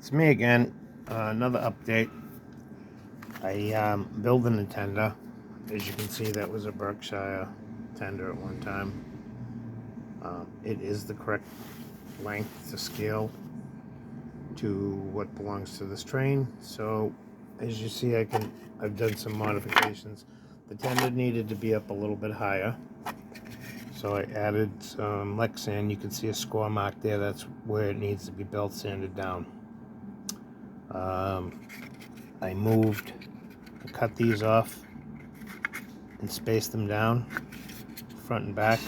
It's me again. Another update. I built a tender. As you can see, that was a Berkshire tender at one time. It is the correct length to scale to what belongs to this train. So, as you see, I've done some modifications. The tender needed to be up a little bit higher, so I added some Lexan. You can see a score mark there. That's where it needs to be belt sanded down. I cut these off and spaced them down front and back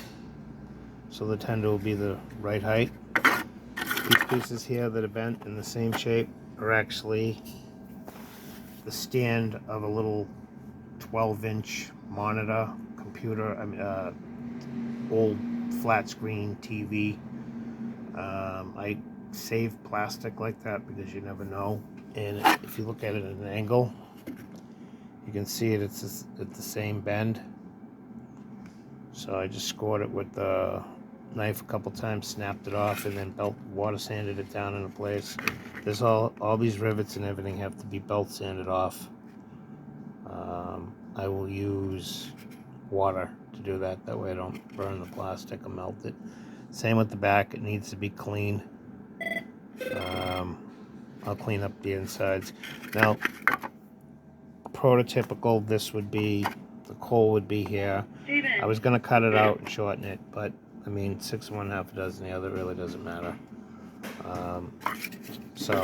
so the tender will be the right height. These pieces here that are bent in the same shape are actually the stand of a little 12-inch monitor computer, old flat screen TV. I save plastic like that because you never know, and if you look at it at an angle, you can see it's at the same bend. So I just scored it with the knife a couple times, snapped it off, and then water sanded it down into place. There's all these rivets and everything have to be belt sanded off. I will use water to do that. That way I don't burn the plastic or melt it. Same with the back. It needs to be clean. I'll clean up the insides. Now, prototypical, this would be, the coal would be here. I was going to cut it out and shorten it, but I mean, 6 of one, half a dozen the other, really doesn't matter. So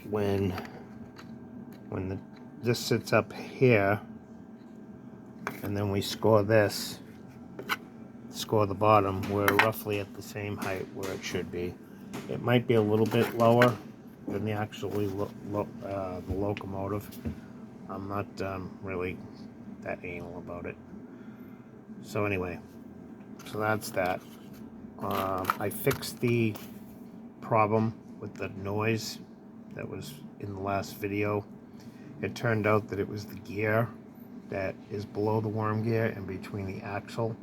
when this sits up here, and then we score the bottom, we're roughly at the same height where it should be. It might be a little bit lower than the actually the locomotive. I'm not really that anal about it. So anyway, so that's that. I fixed the problem with the noise that was in the last video. It turned out that it was the gear that is below the worm gear and between the axle.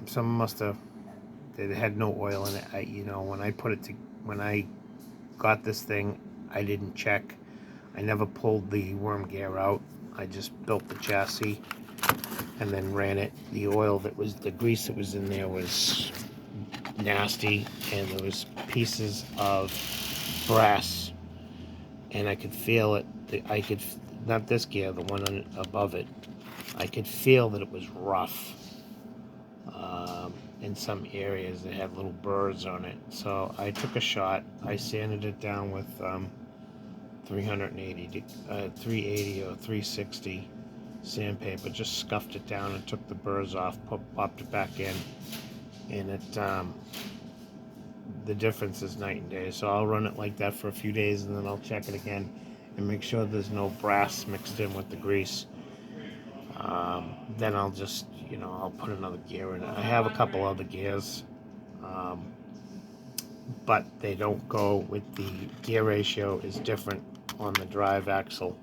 Someone must have, it had no oil in it. When I got this thing, I didn't check. I never pulled the worm gear out. I just built the chassis and then ran it. The grease that was in there was nasty, and there was pieces of brass, and I could feel it. Not this gear, the one above it. I could feel that it was rough. In some areas it had little burrs on it. So I took a shot. I sanded it down with 380 or 360 sandpaper. Just scuffed it down and took the burrs off, popped it back in, and the difference is night and day. So I'll run it like that for a few days, and then I'll check it again and make sure there's no brass mixed in with the grease. Then I'll just, I'll put another gear in it. I have a couple other gears, but they don't go with the gear ratio is different on the drive axle.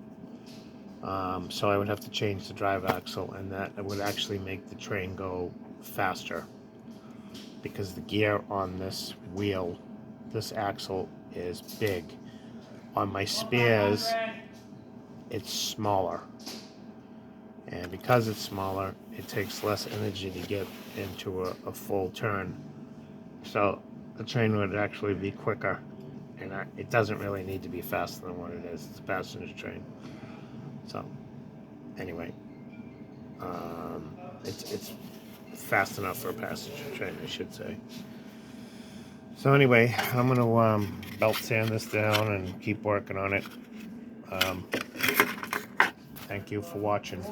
So I would have to change the drive axle, and that would actually make the train go faster, because the gear on this wheel, this axle, is big. On my spares, it's smaller. And because it's smaller, it takes less energy to get into a full turn. So the train would actually be quicker. And it doesn't really need to be faster than what it is. It's a passenger train. So, anyway, it's fast enough for a passenger train, I should say. So anyway, I'm going to belt sand this down and keep working on it. Thank you for watching.